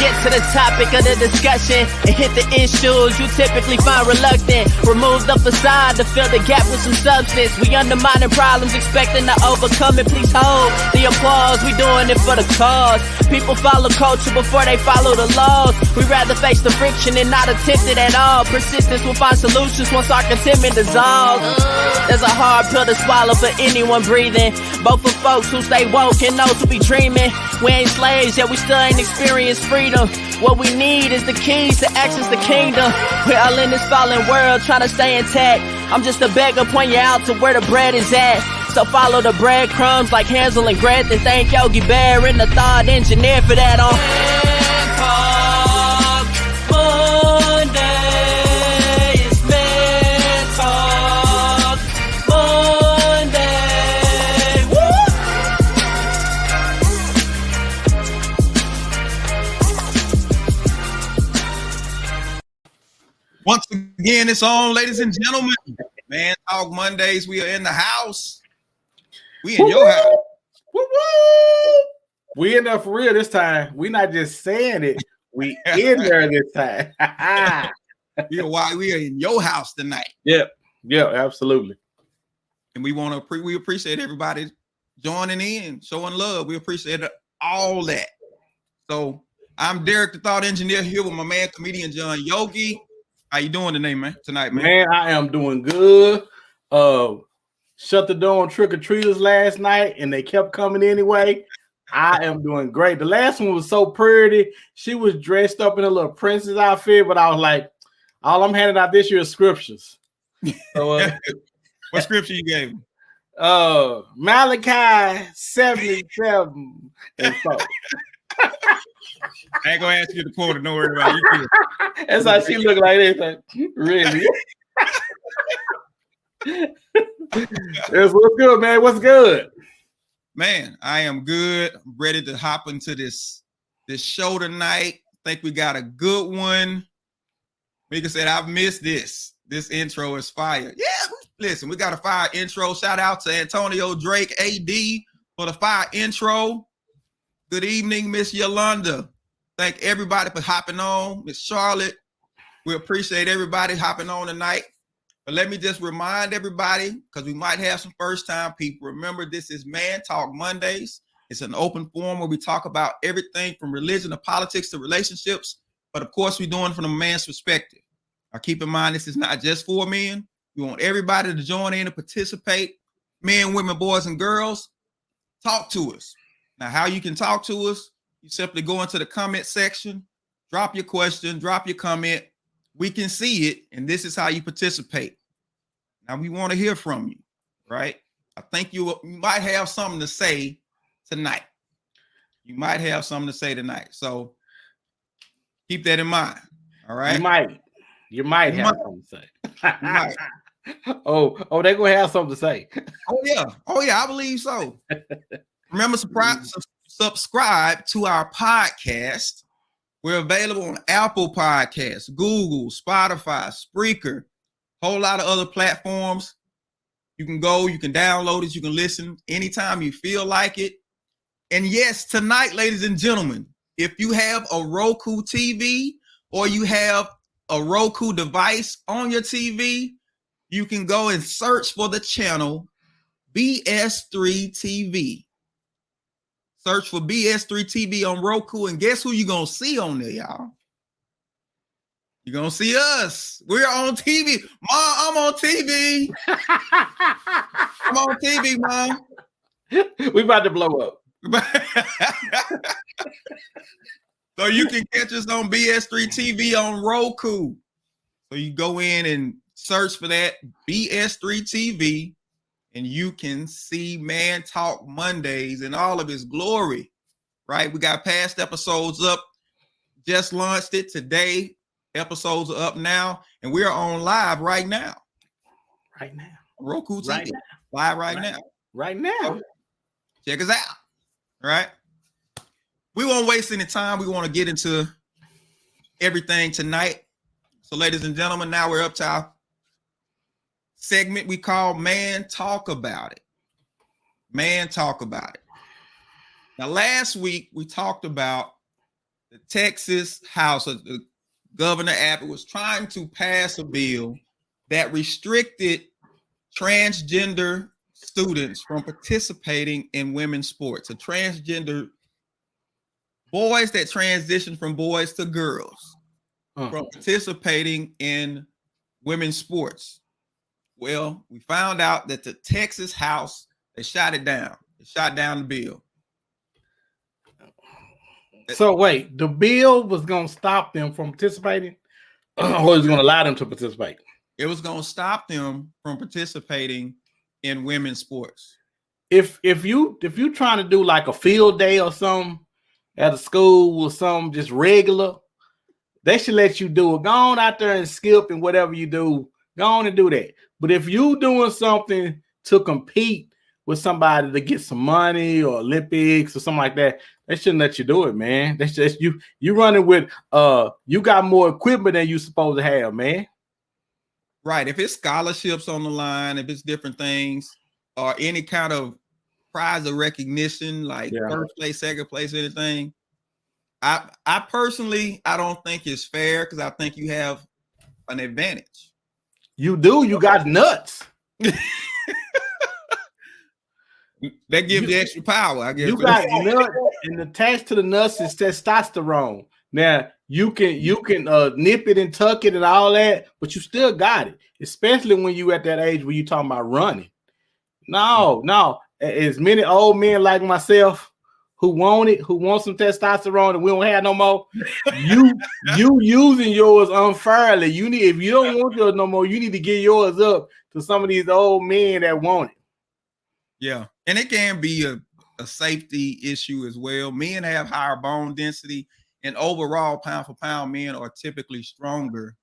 get to the topic of the discussion and hit the issues you typically find reluctant. Remove the facade to fill the gap with some substance. We undermining problems, expecting to overcome it. Please hold the applause. We doing it for the cause. People follow culture before they follow the laws. We rather face the friction and not attempt it at all. Persistence will find solutions once our contentment dissolves. There's a hard pill to swallow for anyone breathing, both for folks who stay woke and those who be dreaming. We ain't slaves, yet we still ain't experienced freedom. What we need is the keys to access the kingdom. We're all in this fallen world trying to stay intact. I'm just a beggar, point you out to where the bread is at. So follow the breadcrumbs like Hansel and Gretel. Thank Yogi Bear and the thought engineer for that on Monday. It's Man Talk Monday. Woo! Once again, it's on, ladies and gentlemen. Man Talk Mondays. We are in the house. We in your house. Woo-woo! We in there for real this time. We not just saying it. We in there this time. We are in your house tonight. Yeah, absolutely. And we want to we appreciate everybody joining in, showing love. We appreciate all that. So I'm Derek, the Thought Engineer, here with my man, comedian John Yogi. How you doing tonight, man? Man, I am doing good. Shut the door on trick-or-treaters last night, and they kept coming anyway. I am doing great. The last one was so pretty. She was dressed up in a little princess outfit, but I was like, all I'm handing out this year is scriptures. So, what scripture you gave him? Malachi 77 and so. I ain't gonna ask you to quote it. Don't worry about it. That's how she look like this. Like, really? Yes, what's good, man? What's good? Man, I am good. I'm ready to hop into this show tonight. Think we got a good one. Mika said, I've missed this. This intro is fire. Yeah, listen, we got a fire intro. Shout out to Antonio Drake, AD, for the fire intro. Good evening, Miss Yolanda. Thank everybody for hopping on. Miss Charlotte, we appreciate everybody hopping on tonight. But let me just remind everybody, because we might have some first-time people. Remember, this is Man Talk Mondays. It's an open forum where we talk about everything from religion to politics to relationships. But, of course, we're doing it from a man's perspective. Now, keep in mind, this is not just for men. We want everybody to join in and participate. Men, women, boys, and girls, talk to us. Now, how you can talk to us, you simply go into the comment section, drop your question, drop your comment. We can see it, and this is how you participate. Now, we want to hear from you, right? I think you might have something to say tonight. You might have something to say tonight. So keep that in mind, all right? You might have something to say. Oh, they're going to have something to say. Oh, yeah, I believe so. Remember, subscribe to our podcast. We're available on Apple Podcasts, Google, Spotify, Spreaker, whole lot of other platforms. You can go, you can download it, you can listen anytime you feel like it. And yes, tonight, ladies and gentlemen, if you have a Roku TV or you have a Roku device on your TV, you can go and search for the channel BS3 TV. Search for BS3 TV on Roku, and guess who you're going to see on there, y'all? You're going to see us. We're on TV. Mom, I'm on TV. I'm on TV, Mom. We about to blow up. So you can catch us on BS3 TV on Roku. So you go in and search for that BS3 TV, and you can see Man Talk Mondays in all of its glory, right? We got past episodes up. Just launched it today. Episodes are up now, and we're on live right now. Right now. Roku TV. Right now. Live right now. Right now. Check us out. All right. We won't waste any time. We want to get into everything tonight. So, ladies and gentlemen, now we're up to our segment we call Man Talk About It. Man Talk About It. Now, last week we talked about the Texas House, the Governor Abbott was trying to pass a bill that restricted transgender students from participating in women's sports. A transgender boys that transition from boys to girls from participating in women's sports. Well, we found out that the Texas House, they shot it down. They shot down the bill. So wait, the bill was going to stop them from participating, or it was going to allow them to participate? It was going to stop them from participating in women's sports. If you trying to do like a field day or something at a school or something just regular, they should let you do it. Go on out there and skip and whatever you do, go on and do that. But if you doing something to compete with somebody to get some money or Olympics or something like that, they shouldn't let you do it, man. That's just you running with you got more equipment than you supposed to have, man. Right. If it's scholarships on the line, if it's different things, or any kind of prize of recognition, like first place, second place, anything. I personally, I don't think it's fair because I think you have an advantage. You do. You got nuts. That gives you extra power, I guess. You got nuts, and attached to the nuts is testosterone. Now you can nip it and tuck it and all that, but you still got it. Especially when you at that age where you talking about running. No. As many old men like myself who want some testosterone and we don't have no more. You using yours unfairly. If you don't want yours no more, you need to get yours up to some of these old men that want it. Yeah, and it can be a safety issue as well. Men have higher bone density, and overall, pound for pound, men are typically stronger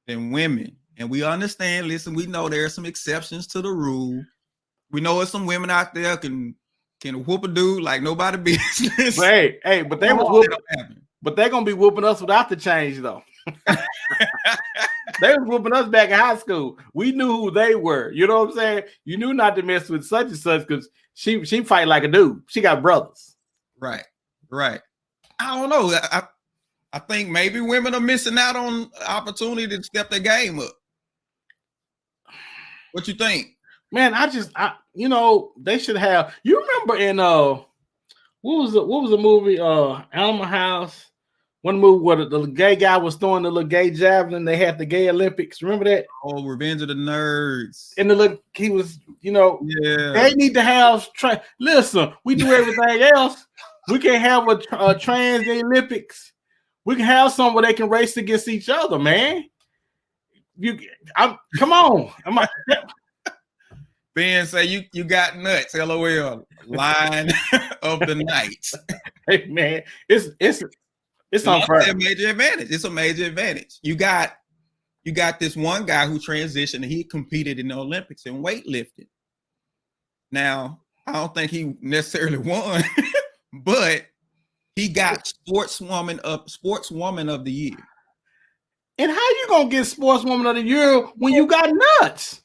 than women. And we understand. Listen, we know there are some exceptions to the rule. We know there's some women out there can whoop a dude like nobody business. But they was whooping. But they're gonna be whooping us without the change, though. They was whooping us back in high school. We knew who they were. You know what I'm saying? You knew not to mess with such and such because she fight like a dude. She got brothers. Right. I don't know. I think maybe women are missing out on opportunity to step their game up. What you think? Man, they should have. You remember in what was the movie? Animal House. One movie where the gay guy was throwing the little gay javelin. They had the gay Olympics. Remember that? Oh, Revenge of the Nerds. And he was, yeah. They need to have. Listen, we do everything else. We can have a trans Olympics. We can have some where they can race against each other, man. Come on. Ben say you got nuts. LOL. Line of the night. Hey man, it's unfair. It's a major advantage. It's a major advantage. You got this one guy who transitioned and he competed in the Olympics in weightlifting. Now, I don't think he necessarily won, but he got sportswoman of the year. And how you gonna get sportswoman of the year when you got nuts?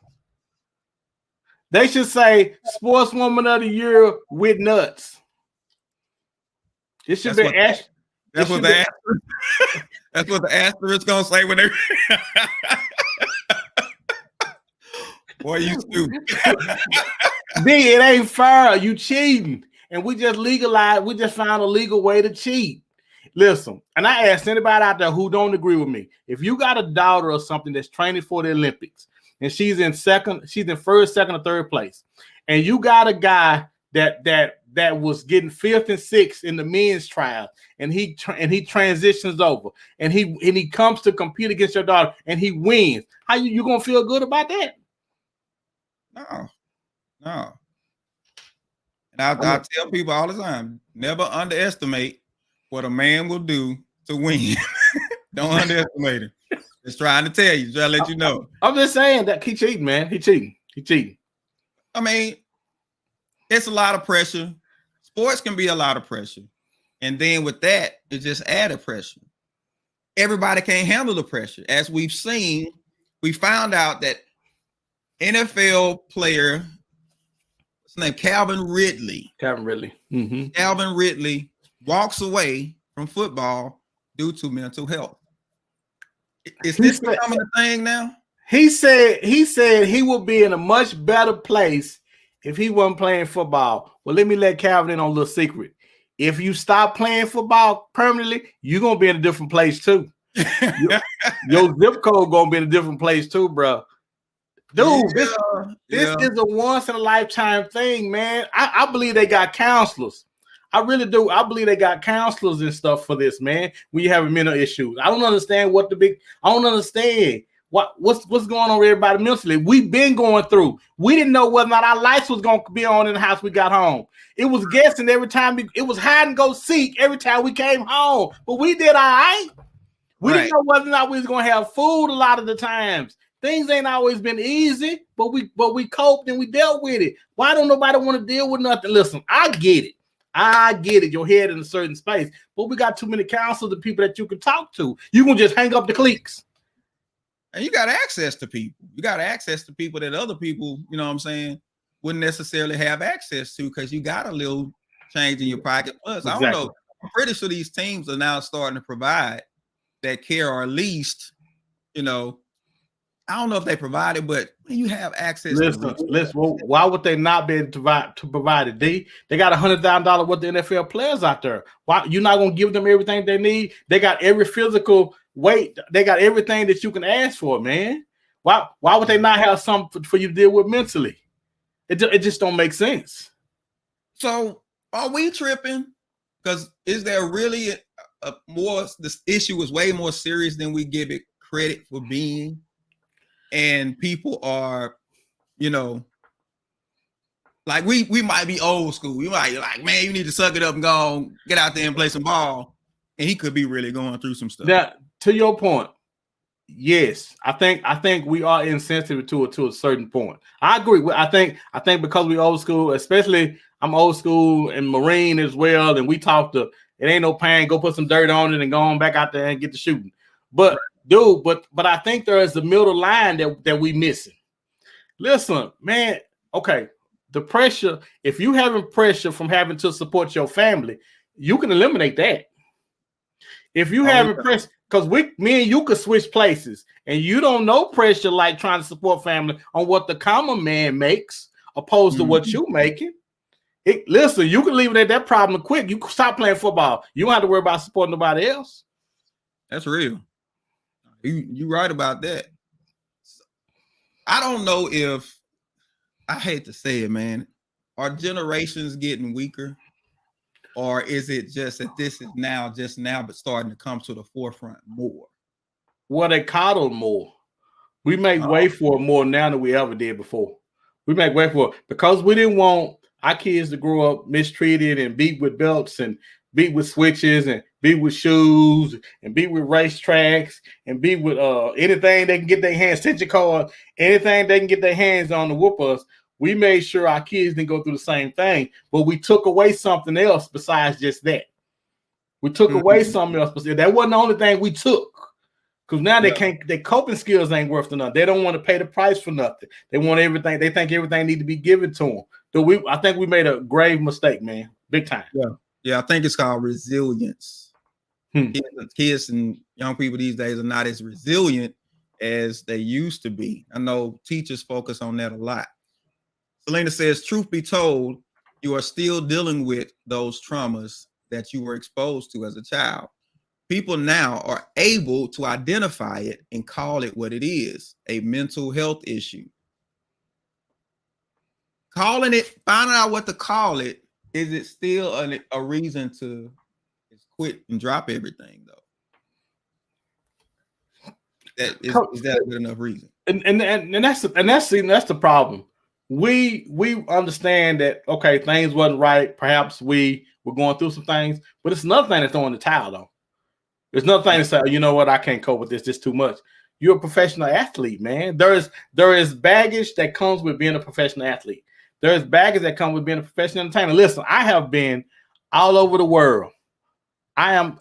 They should say sportswoman of the year with nuts. It should be Ash. That's what the asterisk gonna say when they. Boy, you stupid. B, it ain't fair. You cheating, and we just legalized. We just found a legal way to cheat. Listen, and I asked anybody out there who don't agree with me. If you got a daughter or something that's training for the Olympics, and she's in first, second, or third place, and you got a guy that was getting fifth and sixth in the men's trial, and he transitions over, and he comes to compete against your daughter, and he wins. How you gonna feel good about that? No. And I tell people all the time, never underestimate what a man will do to win. Don't underestimate him. Just trying to tell you, trying to let you know. I'm just saying that he cheating, man. He cheating. I mean, it's a lot of pressure. Sports can be a lot of pressure. And then with that, it's just added pressure. Everybody can't handle the pressure. As we've seen, we found out that NFL player, what's his name? Calvin Ridley. Mm-hmm. Calvin Ridley walks away from football due to mental health. Is this becoming a thing now? He said he would be in a much better place if he wasn't playing football. Well, let me let Calvin in on a little secret. If you stop playing football permanently, you're gonna be in a different place too. Your zip code gonna be in a different place too, bro. Dude, this is a once in a lifetime thing, man. I believe they got counselors. I really do. I believe they got counselors and stuff for this, man. When you have mental issues, I don't understand I don't understand what's going on with everybody mentally. We've been going through. We didn't know whether or not our lights was going to be on in the house we got home. It was guessing every time. It was hide and go seek every time we came home. But we did all right. We didn't know whether or not we was going to have food a lot of the times. Things ain't always been easy, but we coped and we dealt with it. Why don't nobody want to deal with nothing? Listen, I get it. Your head in a certain space, but we got too many counselors and people that you can talk to. You can just hang up the cliques. And you got access to people. You got access to people that other people, you know what I'm saying, wouldn't necessarily have access to because you got a little change in your pocket. Plus, exactly. I don't know. I'm pretty sure these teams are now starting to provide that care, or at least, you know, I don't know if they provide it, but when you have access listen, well, why would they not be able to provide it? They got $100,000 worth of NFL players out there. Why you're not gonna give them everything they need? They got every physical weight, they got everything that you can ask for, man. Why would they not have something for you to deal with mentally? It just don't make sense. So are we tripping? Because is there really this issue is way more serious than we give it credit for being? And people are, you know, like we might be old school. We might be like, man, you need to suck it up and go get out there and play some ball. And he could be really going through some stuff. Now, to your point, yes, I think we are insensitive to a certain point. I agree. I think because we old school, especially I'm old school and Marine as well, and we talk to it ain't no pain. Go put some dirt on it and go on back out there and get the shooting. But dude, but I think there is the middle line that we missing. Listen, man. Okay, the pressure. If you having pressure from having to support your family, you can eliminate that. If you having pressure, because me and you could switch places, and you don't know pressure like trying to support family on what the common man makes, opposed to what you making. Listen, you can leave it at that problem quick. You can stop playing football. You don't have to worry about supporting nobody else. That's real. You right about that. I don't know if I hate to say it, man. Are generations getting weaker, or is it just that this is just now, but starting to come to the forefront more? Well, they coddle more. We make way for it more now than we ever did before. We make way for it because we didn't want our kids to grow up mistreated and beat with belts and beat with switches and beat with shoes and beat with racetracks and beat with anything they can get their hands, attention card, anything they can get their hands on to whoop us. We made sure our kids didn't go through the same thing, but we took away something else besides just that. We took away something else, but that wasn't the only thing we took. Because now their coping skills ain't worth enough. They don't want to pay the price for nothing. They want everything. They think everything need to be given to them. So I think we made a grave mistake, man. Big time. Yeah, I think it's called resilience. Kids and young people these days are not as resilient as they used to be. I know teachers focus on that a lot. Selena says, truth be told, you are still dealing with those traumas that you were exposed to as a child. People now are able to identify it and call it what it is, a mental health issue. Calling it, finding out what to call it, is it still a reason to quit and drop everything, though? Is that a good enough reason? And that's the problem. We understand that, okay, things wasn't right. Perhaps we were going through some things, but it's another thing to throw in the towel, though. There's another thing to say, you know what, I can't cope with this. This is too much. You're a professional athlete, man. There is baggage that comes with being a professional athlete. There is baggage that comes with being a professional entertainer. Listen, I have been all over the world. I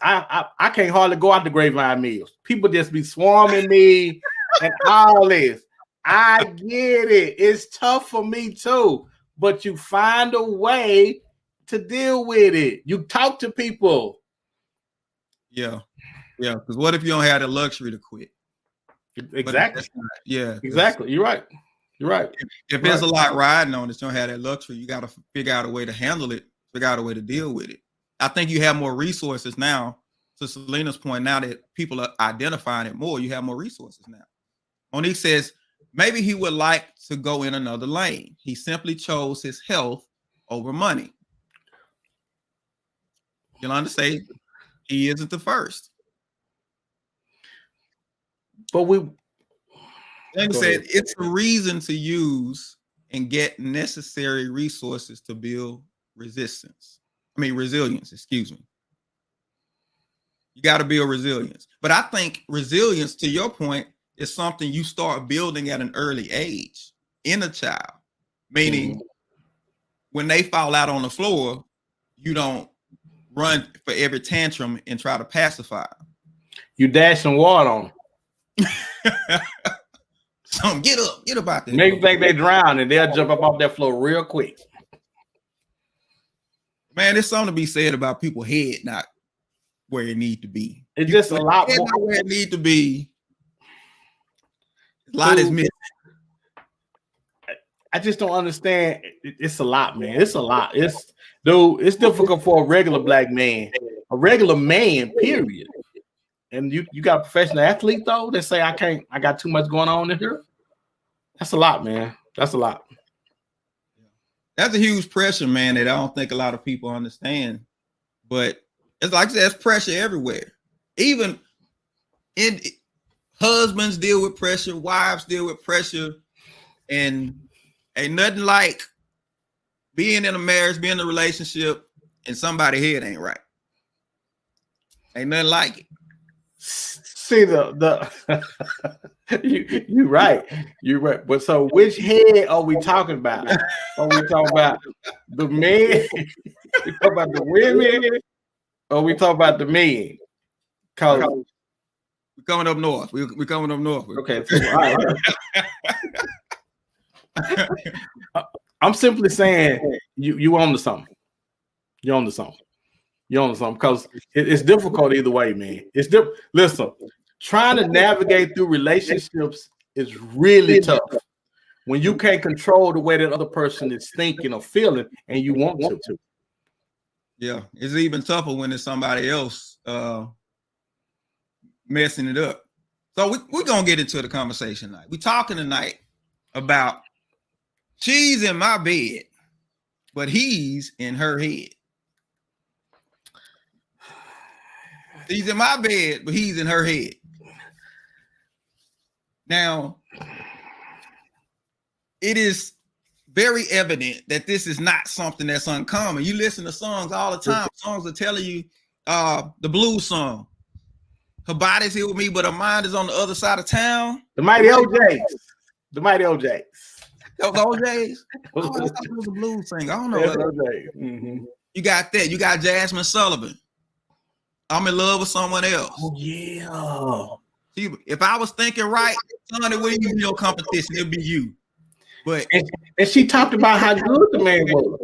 can't hardly go out to Grapevine Mills. People just be swarming me and all this. I get it. It's tough for me too, but you find a way to deal with it. You talk to people. Yeah. Yeah. Because what if you don't have the luxury to quit? Exactly. Yeah. Exactly. You're right. You're right. If there's a lot riding on it, you don't have that luxury. You got to figure out a way to handle it, figure out a way to deal with it. I think you have more resources now. To Selena's point, now that people are identifying it more, you have more resources now. Monique says maybe he would like to go in another lane. He simply chose his health over money. Yolanda say he isn't the first. But James said it's a reason to use and get necessary resources to build resilience. Excuse me. You got to build resilience. But I think resilience, to your point, is something you start building at an early age in a child. Meaning when they fall out on the floor, you don't run for every tantrum and try to pacify them. You dash some water on them. So get up out there. Make them think they drown and they'll jump up off that floor real quick. Man, there's something to be said about people's head not where it need to be. It's just a lot more where it need to be. A lot is missing. I just don't understand. It's a lot, man. It's a lot. It's difficult for a regular black man, a regular man, period. And you got a professional athlete though that say I got too much going on in here. That's a lot, man. That's a lot. That's a huge pressure, man, that I don't think a lot of people understand. But it's like I said, it's pressure everywhere. Even husbands deal with pressure, wives deal with pressure, and ain't nothing like being in a marriage, being in a relationship, and somebody's head ain't right. Ain't nothing like it. See the you're right. You're right. But so which head are we talking about? Are we talking about the men? We talk about the women? Or we talk about the men? Cause we're coming up north. We're coming up north. Okay. All right. I'm simply saying you on to something. You're on to something. You're on to something because it's difficult either way, man. Listen, trying to navigate through relationships is really tough when you can't control the way that other person is thinking or feeling, and you want to. Yeah, it's even tougher when it's somebody else messing it up. So we're gonna get into the conversation tonight. We're talking tonight about she's in my bed, but he's in her head. He's in my bed, but he's in her head. Now, it is very evident that this is not something that's uncommon. You listen to songs all the time. Songs are telling you the blues song. Her body's here with me, but her mind is on the other side of town. The Mighty O'Jays. The Mighty O'Jays. Those O'Jays? Oh, I thought it was a blues singer. I don't know. Mm-hmm. You got that. You got Jasmine Sullivan. I'm in love with someone else. Oh, yeah. See, if I was thinking right, son, it wouldn't be no competition. It'd be you. But and she talked about how good the man was.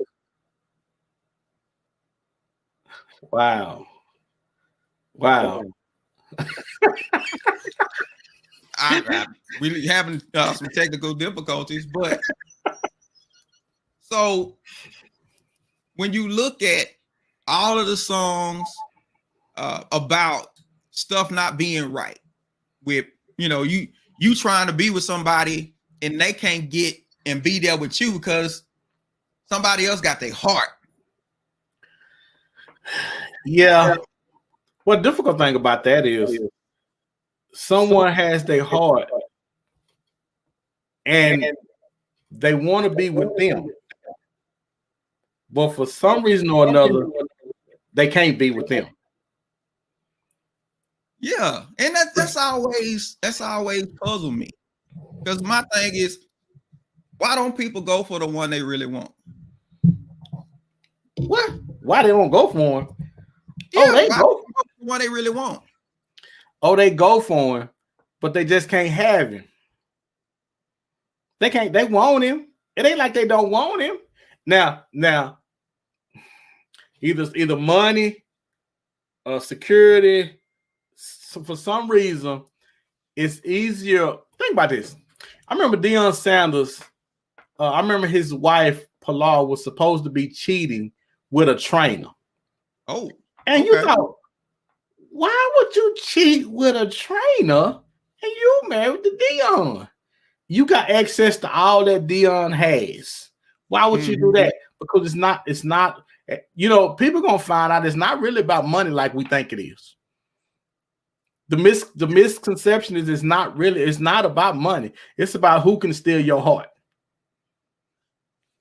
Wow. We having some technical difficulties, but so when you look at all of the songs about stuff not being right, with you trying to be with somebody and they can't get and be there with you because somebody else got their heart. Yeah. What difficult thing about that is someone has their heart and they want to be with them, but for some reason or another, they can't be with them. Yeah, and that's always puzzled me, because my thing is, why don't people go for the one they really want? What? Why they don't go for him? Yeah, they go for the one they really want. Oh, they go for him, but they just can't have him. They can't. They want him. It ain't like they don't want him. Now, either money, security, so for some reason, it's easier. Think about this. I remember Deion Sanders. I remember his wife Pilar was supposed to be cheating with a trainer. Oh, and you thought, why would you cheat with a trainer and you married to Deion? You got access to all that Deion has. Why would you do that? Because it's not, you know, people gonna find out it's not really about money like we think it is. The misconception is it's not about money. It's about who can steal your heart.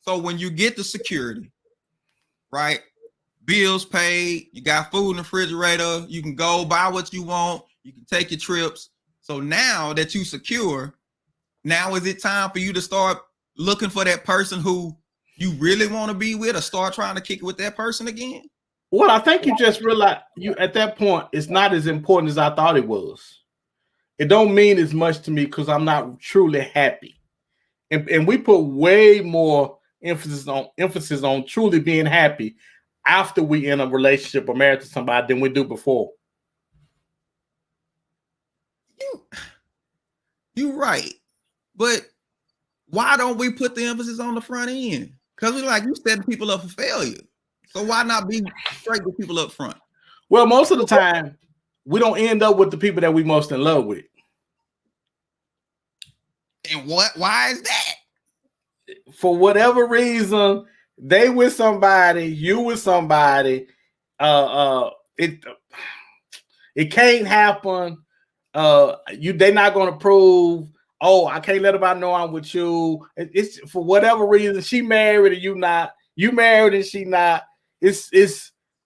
So when you get the security, right? Bills paid, you got food in the refrigerator, you can go buy what you want, you can take your trips. So now that you secure, now is it time for you to start looking for that person who you really want to be with, or start trying to kick it with that person again? Well, I think you just realize you at that point it's not as important as I thought it was. It don't mean as much to me because I'm not truly happy. And we put way more emphasis on truly being happy after we in a relationship or married to somebody than we do before. You're right. But why don't we put the emphasis on the front end? Because we're like, you setting people up for failure. So why not be straight with people up front? Well, most of the time, we don't end up with the people that we most in love with. And why is that? For whatever reason, they with somebody, you with somebody. It can't happen. They're not gonna prove. Oh, I can't let nobody know I'm with you. It's for whatever reason. She married and you not. You married and she not.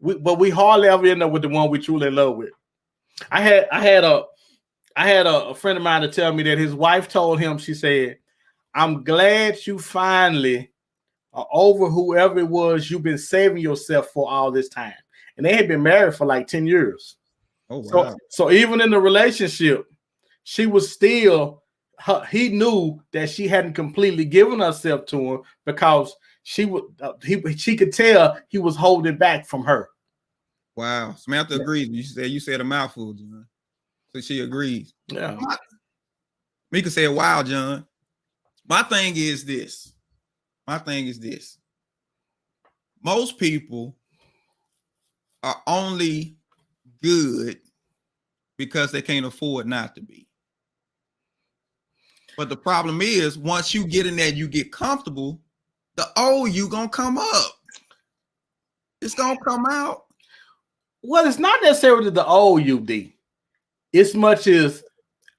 But we hardly ever end up with the one we truly in love with. I had a friend of mine to tell me that his wife told him, she said, "I'm glad you finally are over whoever it was you've been saving yourself for all this time." And they had been married for like 10 years. Oh, wow. So even in the relationship, she was still, he knew that she hadn't completely given herself to him because she could tell he was holding back from her. Wow. Samantha agrees. You said a mouthful, John. So she agrees. Yeah. Mika said, "Wow, John." My thing is this. Most people are only good because they can't afford not to be. But the problem is, once you get in there, you get comfortable, the old you gonna come up. It's gonna come out. Well, it's not necessarily the old you, D. As much as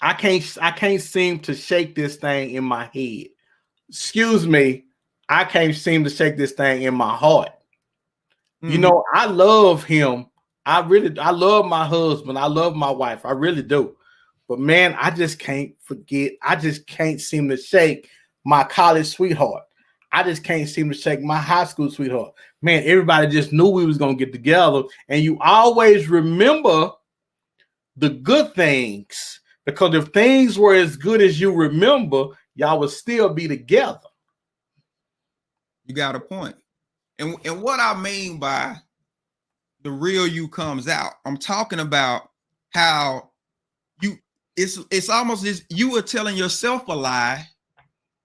I can't seem to shake this thing in my head. Excuse me, I can't seem to shake this thing in my heart. You know, I love him. I love my husband. I love my wife. I really do. But man, I just can't forget. I just can't seem to shake my college sweetheart. I just can't seem to shake my high school sweetheart. Man, everybody just knew we was going to get together. And you always remember the good things, because if things were as good as you remember, y'all would still be together. You got a point. And what I mean by the real you comes out, I'm talking about how it's almost as you were telling yourself a lie,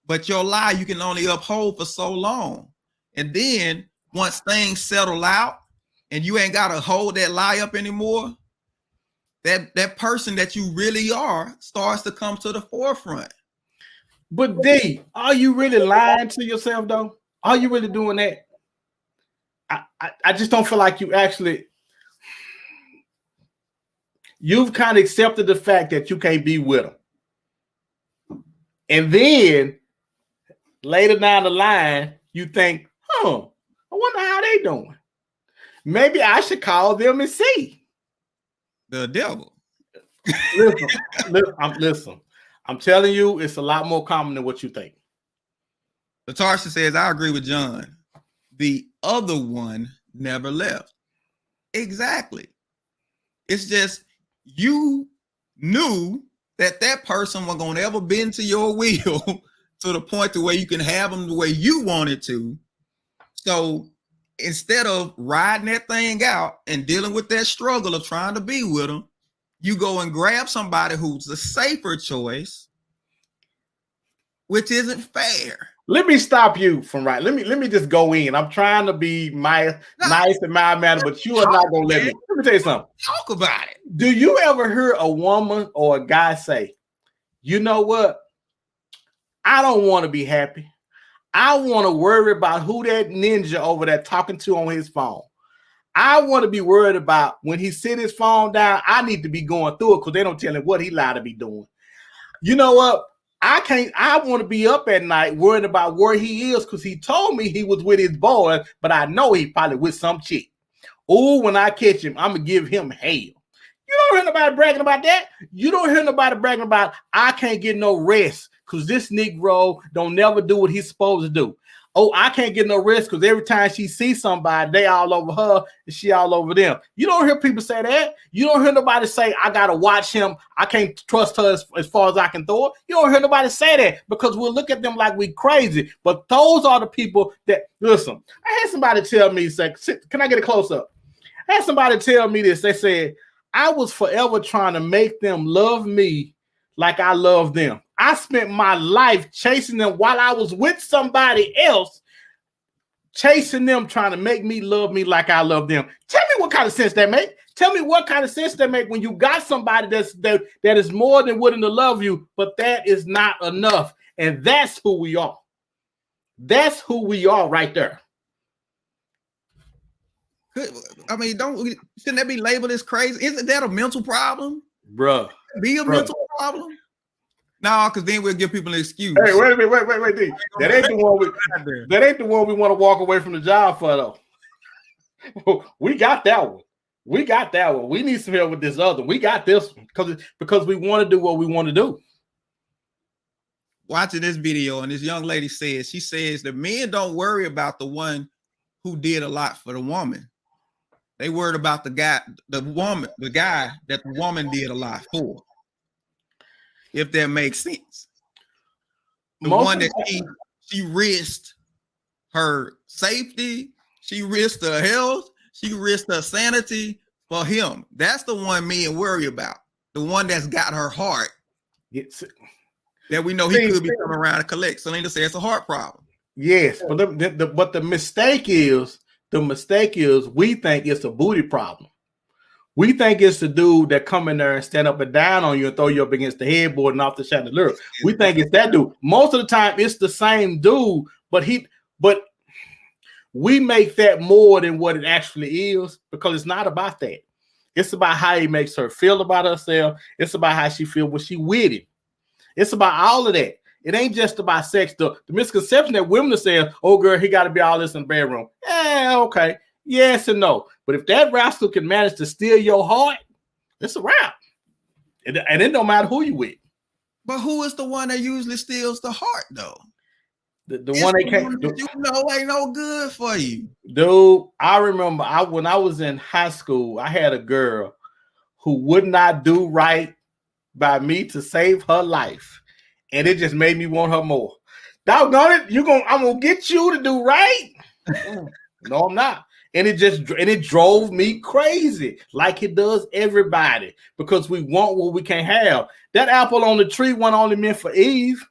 but your lie you can only uphold for so long. And then once things settle out and you ain't got to hold that lie up anymore, that person that you really are starts to come to the forefront. But D, are you really lying to yourself though? Are you really doing that? I just don't feel like you've kind of accepted the fact that you can't be with them. And then later down the line, you think, I wonder how they doing. Maybe I should call them and see. The devil. Listen, I'm telling you, it's a lot more common than what you think. Latarsha says, I agree with John. The other one never left. Exactly. It's just you knew that person was going to ever bend to your will to the point to where you can have them the way you wanted to. So instead of riding that thing out and dealing with that struggle of trying to be with them, you go and grab somebody who's the safer choice, which isn't fair. Let me stop you from right. Let me just go in. I'm trying to be nice and mild manner, but you are not gonna let me. Let me tell you something. Talk about it. Do you ever hear a woman or a guy say, you know what? I don't want to be happy. I want to worry about who that ninja over there talking to on his phone. I want to be worried about when he sit his phone down. I need to be going through it because they don't tell him what he lied to be doing. You know what? I want to be up at night worrying about where he is because he told me he was with his boy, but I know he probably with some chick. Oh, when I catch him, I'm going to give him hell. You don't hear nobody bragging about that. You don't hear nobody bragging about, I can't get no rest because this Negro don't never do what he's supposed to do. Oh, I can't get no rest because every time she sees somebody, they all over her and she all over them. You don't hear people say that. You don't hear nobody say, I got to watch him. I can't trust her as far as I can throw her. You don't hear nobody say that because we'll look at them like we crazy. But those are the people that, listen, I had somebody tell me, say, can I get a close up? I had somebody tell me this. They said, I was forever trying to make them love me like I love them. I spent my life chasing them while I was with somebody else, chasing them, trying to make me love me like I love them. Tell me what kind of sense that make. Tell me what kind of sense that make when you got somebody that is more than willing to love you, but that is not enough. And that's who we are. That's who we are right there. I mean, shouldn't that be labeled as crazy? Isn't that a mental problem? Bruh. Be a mental problem? No, because then we'll give people an excuse. Hey, wait a minute, wait. D. That ain't the one we want to walk away from the job for, though. We got that one. We need some help with this other. We got this one because we want to do what we want to do. Watching this video, and this young lady says, she says that men don't worry about the one who did a lot for the woman. They worried about the guy that the woman did a lot for. If that makes sense. The one that she risked her safety, she risked her health, she risked her sanity for him. That's the one men worry about. The one that's got her heart. That we know he could be coming around to collect. Selena says it's a heart problem. Yes, but the mistake is we think it's a booty problem. We think it's the dude that come in there and stand up and down on you and throw you up against the headboard and off the chandelier. We think it's that dude. Most of the time, it's the same dude, but we make that more than what it actually is because it's not about that. It's about how he makes her feel about herself. It's about how she feels when she with him. It's about all of that. It ain't just about sex. The misconception that women say, oh, girl, he got to be all this in the bedroom. Okay. Yes and no. But if that rascal can manage to steal your heart, it's a wrap. And it don't matter who you with. But who is the one that usually steals the heart, though? The one that can't. You know ain't no good for you. Dude, I remember when I was in high school, I had a girl who would not do right by me to save her life. And it just made me want her more. Doggone it, I'm gonna get you to do right. No, I'm not. And it drove me crazy, like it does everybody, because we want what we can't have. That apple on the tree wasn't only meant for Eve.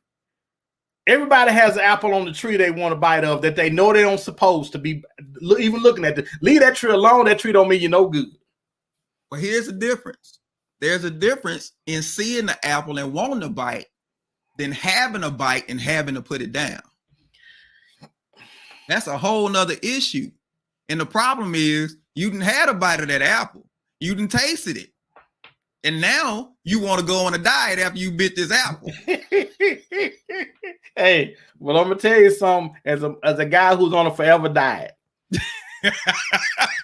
Everybody has an apple on the tree they want to bite of that they know they don't supposed to be even looking at. Leave that tree alone. That tree don't mean you're no good. Well, here's the difference. There's a difference in seeing the apple and wanting to bite than having a bite and having to put it down. That's a whole nother issue. And the problem is you didn't had a bite of that apple. You didn't tasted it. And now you want to go on a diet after you bit this apple. Hey, well, I'm going to tell you something as a guy who's on a forever diet.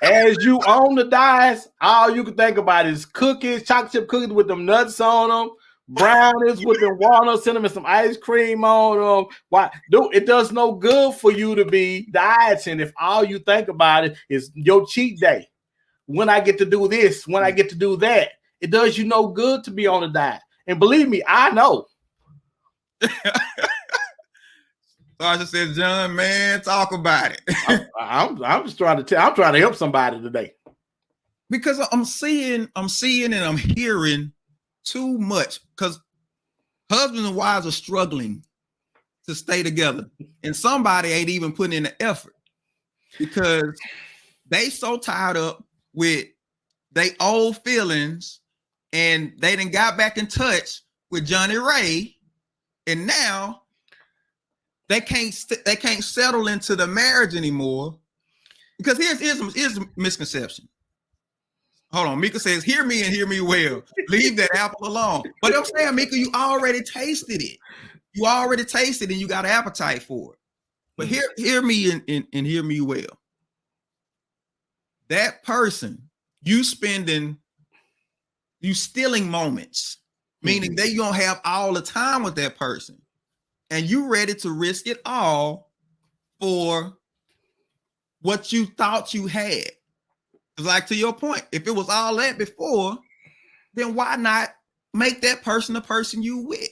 As you on the diet, all you can think about is cookies, chocolate chip cookies with them nuts on them, brownies with the walnuts in them and some ice cream on them. Why? Dude, it does no good for you to be dieting if all you think about it is your cheat day. When I get to do this, when I get to do that, it does you no good to be on a diet. And believe me, I know. Sasha says, John, man, talk about it. I'm just trying to help somebody today. because I'm seeing and I'm hearing too much, because husbands and wives are struggling to stay together, and somebody ain't even putting in the effort because they so tied up with they old feelings, and they done got back in touch with Johnny Ray, and now they can't settle into the marriage anymore. Because here's a misconception. Hold on, Mika says, "Hear me and hear me well. Leave that apple alone." But I'm saying, Mika, you already tasted it. You already tasted it, and you got an appetite for it. But hear me and hear me well. That person, you stealing moments, meaning that you don't have all the time with that person, and you ready to risk it all for what you thought you had. Like, to your point, if it was all that before, then why not make that person the person you with?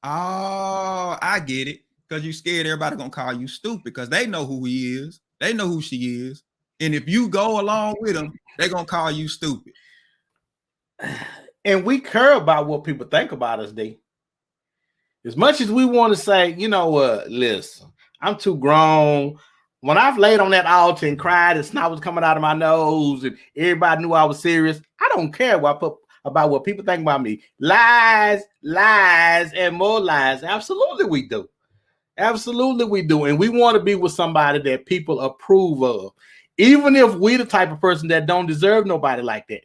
Oh, I get it. Because you scared everybody gonna call you stupid because they know who he is. They know who she is. And if you go along with them, they're gonna call you stupid. And we care about what people think about us, D. As much as we want to say, you know what, listen, I'm too grown. When I've laid on that altar and cried and snot was coming out of my nose and everybody knew I was serious, I don't care about what people think about me. Lies, and more lies. Absolutely we do. Absolutely we do. And we want to be with somebody that people approve of. Even if we the type of person that don't deserve nobody like that.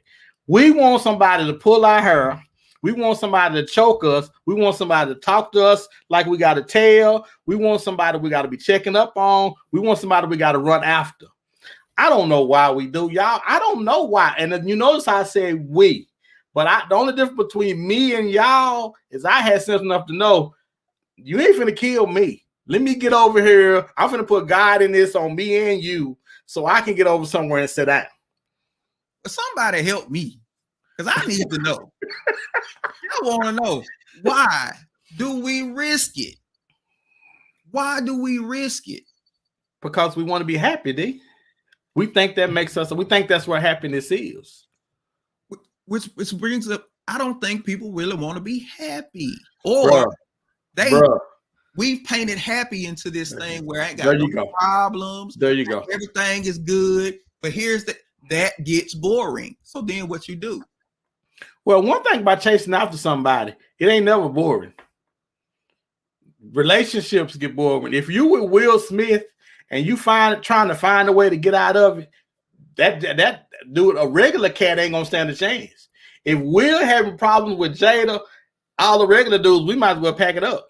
We want somebody to pull our hair. We want somebody to choke us. We want somebody to talk to us like we got to tell. We want somebody we got to be checking up on. We want somebody we got to run after. I don't know why we do, y'all. I don't know why. And then you notice how I said we. But the only difference between me and y'all is I had sense enough to know you ain't finna kill me. Let me get over here. I'm finna put God in this on me and you so I can get over somewhere and sit down. Somebody help me, because I need to know. I want to know, why do we risk it? Why do we risk it? Because we want to be happy, D. We think that makes us, we think that's where happiness is. Which brings up, I don't think people really want to be happy. Or we've painted happy into this thing where I ain't got no problems. There you go. Everything is good. But that gets boring. So then what you do? Well, one thing about chasing after somebody, it ain't never boring. Relationships get boring. If you with Will Smith and you trying to find a way to get out of it, that dude, a regular cat ain't gonna stand a chance. If Will having problems with Jada, all the regular dudes, we might as well pack it up.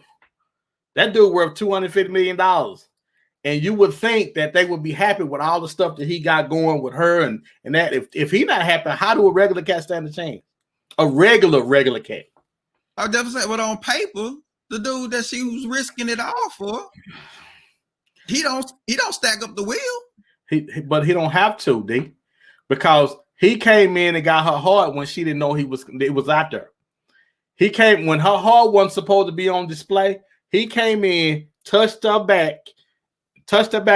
That dude worth $250 million. And you would think that they would be happy with all the stuff that he got going with her and that. If he not happy, how do a regular cat stand a chance? A regular cat. I would definitely say, but on paper, the dude that she was risking it all for, he don't stack up the wheel. But he don't have to, D, because he came in and got her heart when she didn't know it was out there. He came when her heart wasn't supposed to be on display. He came in, touched her back,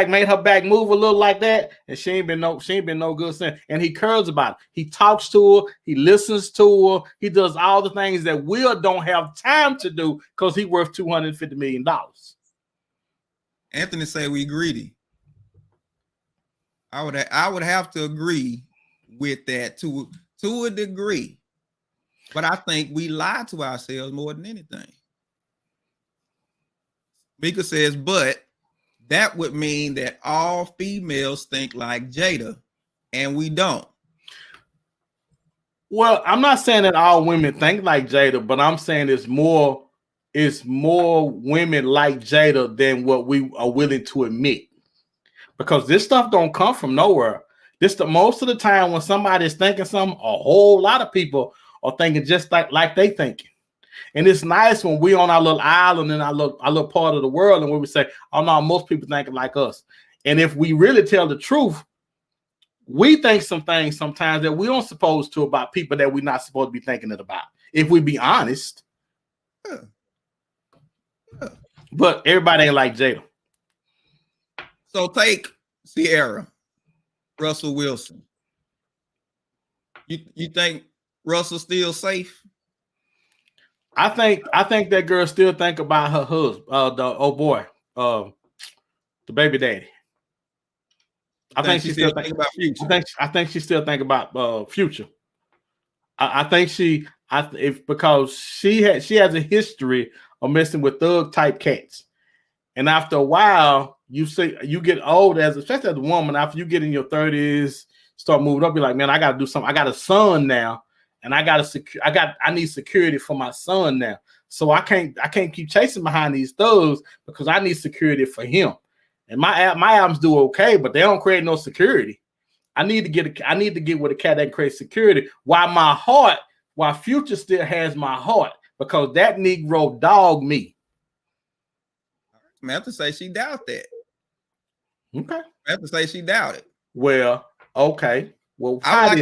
made her back move a little like that, and she ain't been no good since. And he cares about it. He talks to her, he listens to her, he does all the things that Will don't have time to do because he worth $250 million. Anthony say we greedy. I would have to agree with that to a degree, but I think we lie to ourselves more than anything. Mika says, but that would mean that all females think like Jada, and we don't. Well, I'm not saying that all women think like Jada, but I'm saying it's more women like Jada than what we are willing to admit. Because this stuff don't come from nowhere. Most of the time when somebody is thinking something, a whole lot of people are thinking just like they thinking. And it's nice when we on our little island in our little part of the world, and when we say, oh no, most people thinking like us. And if we really tell the truth, we think some things sometimes that we don't supposed to about people that we're not supposed to be thinking it about. If we be honest. Yeah. But everybody ain't like Jada. So take Sierra, Russell Wilson. You think Russell's still safe? I think that girl still think about her husband, the baby daddy. I think she still think about Future. I think she still think about Future. I think because she has a history of messing with thug type cats, and after a while, you get old especially as a woman. After you get in your 30s, start moving up, you're like, man, I got to do something. I got a son now, and I need security for my son now. So I can't keep chasing behind these thugs because I need security for him. And my albums do okay, but they don't create no security. I need to get with a cat that creates security. While Future still has my heart, because that Negro dogged me. I have to say she doubt that. Okay. I have to say she doubted. Well, okay. Well, I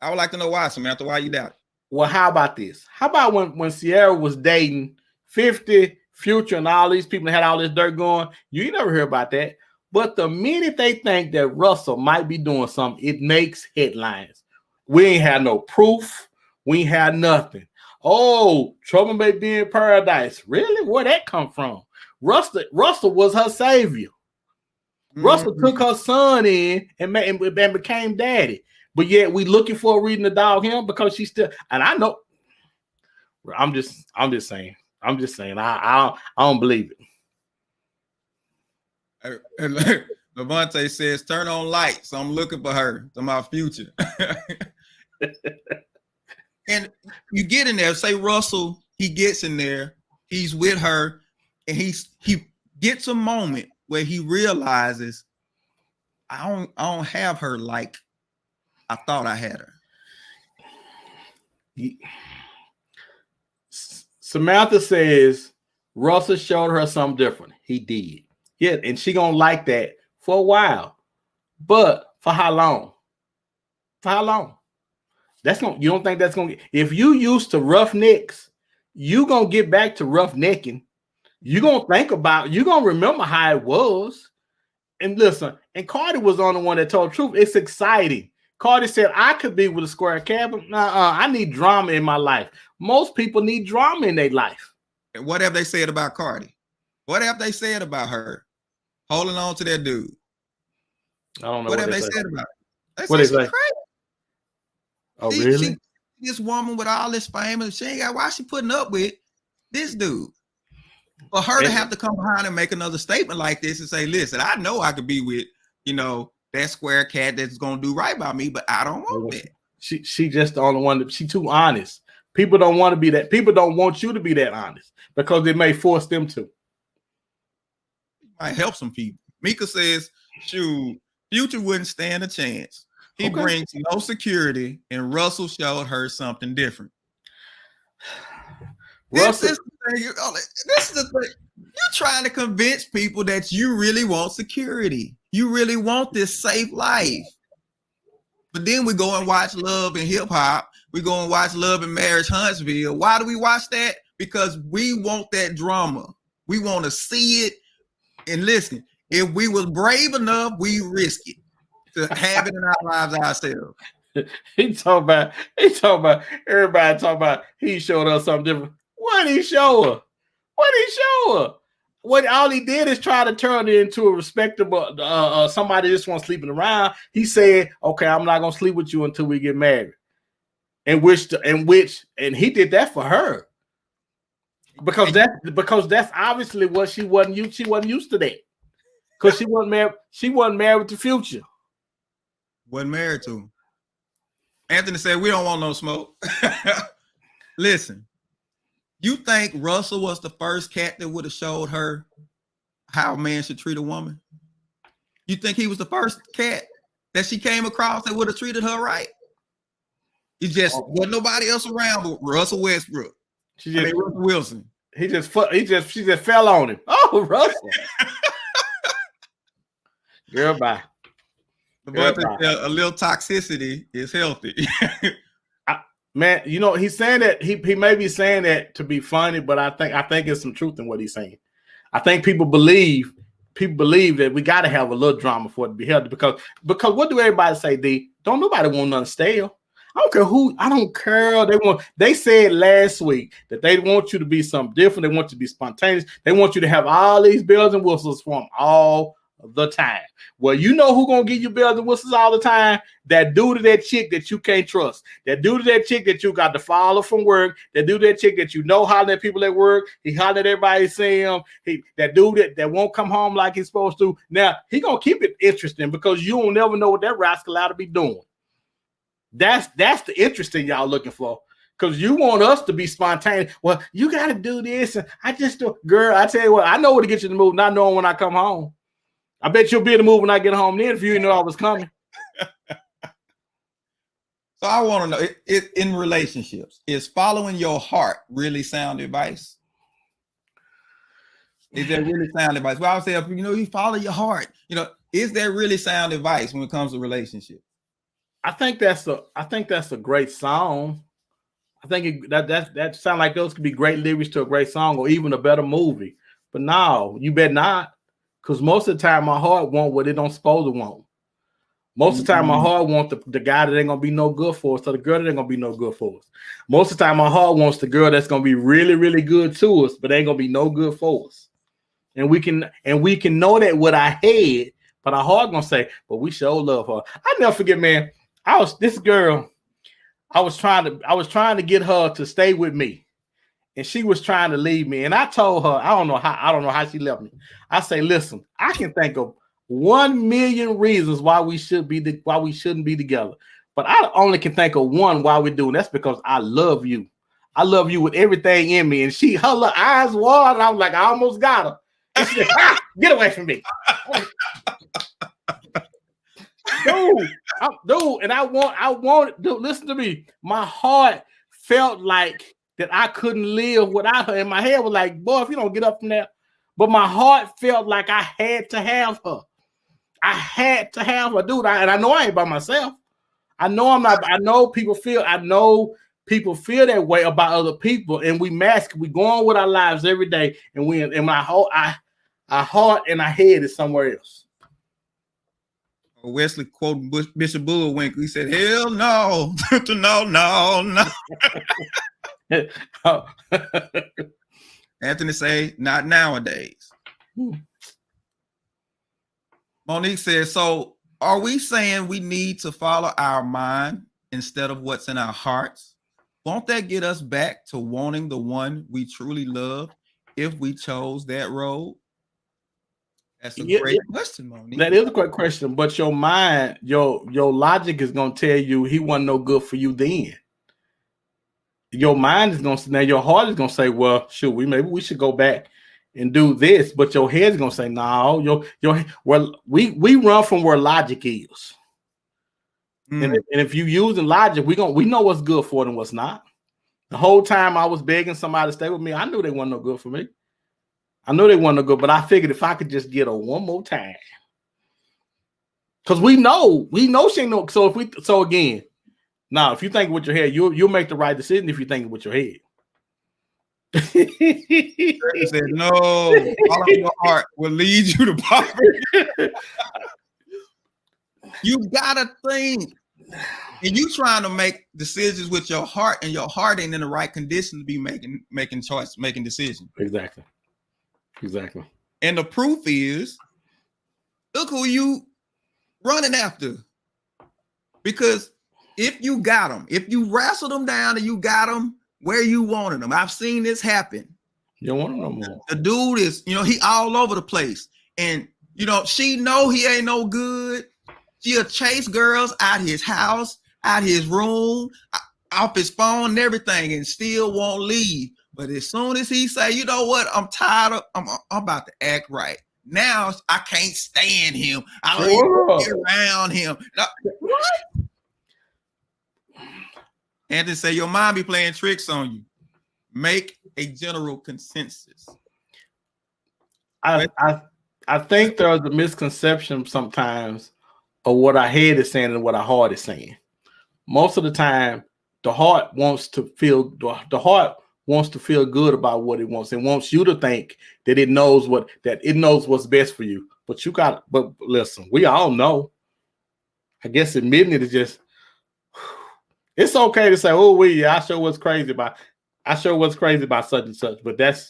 would like to know why, Samantha. Why you doubt it? Well, how about this? How about when Sierra was dating 50, Future, and all these people that had all this dirt going? You never hear about that. But the minute they think that Russell might be doing something, it makes headlines. We ain't had no proof. We ain't had nothing. Oh, trouble may be in paradise. Really? Where that come from? Russell was her savior. Mm-hmm. Russell took her son in and became daddy. But yet we looking for a reason to dog him because she's still. And I know. I'm just saying. I don't believe it. Levante says, "Turn on lights. I'm looking for her. To my Future." And you get in there. Say Russell, he gets in there. He's with her, and he gets a moment where he realizes, I don't have her like I thought I had her. Samantha says Russell showed her something different. He did. Yeah, and she gonna like that for a while. But for how long? For how long? You don't think that's gonna get, if you used to roughnecks, you gonna get back to roughnecking. You gonna remember how it was. And listen, and Cardi was on the one that told the truth. It's exciting. Cardi said, I could be with a square cabin. I need drama in my life. Most people need drama in their life. And what have they said about Cardi? What have they said about her holding on to that dude? I don't know. What have they said about her? What is that? Oh, See, really? This woman with all this fame, and she ain't got why she putting up with this dude. For her to have to come behind and make another statement like this and say, listen, I know I could be with, that square cat that's gonna do right by me, but I don't want that. She just the only one she too honest. People don't want to be that. People don't want you to be that honest because it may force them to. Might help some people. Mika says, shoot, Future wouldn't stand a chance. He brings no security, and Russell showed her something different. This is the thing. You're trying to convince people that you really want security. You really want this safe life. But then we go and watch Love and Hip Hop. We go and watch Love and Marriage Huntsville. Why do we watch that? Because we want that drama. We want to see it. And listen, if we was brave enough, we risk it to have it in our lives ourselves. He talking about everybody talking about he showed us something different. What did he show her? What all he did is try to turn it into a respectable somebody just wants sleeping around. He said, okay, I'm not gonna sleep with you until we get married. And he did that for her. Because that's obviously what she wasn't used to that. Because she wasn't married to Future. Wasn't married to him. Anthony said, we don't want no smoke. Listen, you think Russell was the first cat that would have showed her how a man should treat a woman? You think he was the first cat that she came across that would have treated her right? He just wasn't nobody else around but Russell Westbrook. Russell Wilson. She just fell on him. Oh, Russell. Girl, bye. A little toxicity is healthy. Man, he's saying that he may be saying that to be funny, but I think it's some truth in what he's saying. I think people believe people believe that we got to have a little drama for it to be healthy because what do everybody say? Don't nobody want nothing stale. I don't care who. I don't care. They said last week that they want you to be something different. They want you to be spontaneous. They want you to have all these bells and whistles for them all the time. Well, you know who gonna give you bells and whistles all the time? That dude or that chick that you can't trust. That dude or that chick that you got to follow from work. That dude or that chick that you know hollering at people at work. He hollering at everybody see him. That dude that won't come home like he's supposed to. Now he gonna keep it interesting because you don't never know what that rascal ought to be doing. That's the interesting y'all looking for. Because you want us to be spontaneous. Well, you got to do this. And I just do. Girl, I tell you what, I know what to get you in the mood, not knowing when I come home. I bet you'll be in the mood when I get home then if you didn't know I was coming. So I want to know, in relationships, is following your heart really sound advice? Is that really sound advice? Well, I would say, you follow your heart. Is that really sound advice when it comes to relationships? I think that's a great song. I think that sound like those could be great lyrics to a great song or even a better movie. But no, you bet not. Because most of the time my heart want what it don't supposed to want. Most of the time my heart wants the guy that ain't gonna be no good for us or the girl that ain't gonna be no good for us. Most of the time my heart wants the girl that's gonna be really, really good to us, but ain't gonna be no good for us. And we can know that with our head, but our heart gonna say, but we sure love her. I never forget, man. I was trying to get her to stay with me. And she was trying to leave me. And I told her, I don't know how she left me. I say, listen, I can think of 1 million reasons why we shouldn't be together. But I only can think of one why we're doing. That's because I love you. I love you with everything in me. And her little eyes watered. And I was like, I almost got her. And she said, get away from me. Dude, and I want, dude, listen to me. My heart felt like that I couldn't live without her. And my head was like, boy, if you don't get up from there. But my heart felt like I had to have her. I had to have her, dude. And I know I ain't by myself. I know I'm not. I know people feel that way about other people, and we mask. We go on with our lives every day, and my our heart and our head is somewhere else. Wesley quoting Bishop Bullwinkle. He said, "Hell no, no." Anthony say, "Not nowadays." Monique says, "So are we saying we need to follow our mind instead of what's in our hearts? Won't that get us back to wanting the one we truly love if we chose that road?" That's a great question, Monique. That is a great question, but your mind, your logic is going to tell you he wasn't no good for you then. Your mind is going to, now your heart is going to say, well, shoot, maybe we should go back and do this, but your head is going to say, no, we run from where logic is. And if you using logic, we know what's good for it and what's not. The whole time I was begging somebody to stay with me, I knew they weren't no good for me. I know they weren't no good, but I figured if I could just get her one more time, because we know she ain't no. So again, now if you think with your head, you'll make the right decision if you think with your head. He said, no, all of your heart will lead you to poverty. You gotta think. And you trying to make decisions with your heart, and your heart ain't in the right condition to be making choice, making decisions. Exactly. And the proof is, look who you running after. Because if you got them, if you wrestled them down and you got them where you wanted them, I've seen this happen. You don't want them no more. The dude is, he all over the place. And, she know he ain't no good. She'll chase girls out his house, out his room, off his phone and everything, and still won't leave. But as soon as he say, you know what, I'm tired of, I'm about to act right. Now I can't stand him. I don't even be around him. No. What? Anthony say your mind be playing tricks on you. Make a general consensus. I think there's a misconception sometimes of what our head is saying and what our heart is saying. Most of the time, the heart wants to feel. The heart wants to feel good about what it wants and wants you to think that it knows what's best for you. But listen, we all know. I guess admitting it is just, it's okay to say, oh, I sure was crazy about such and such. But that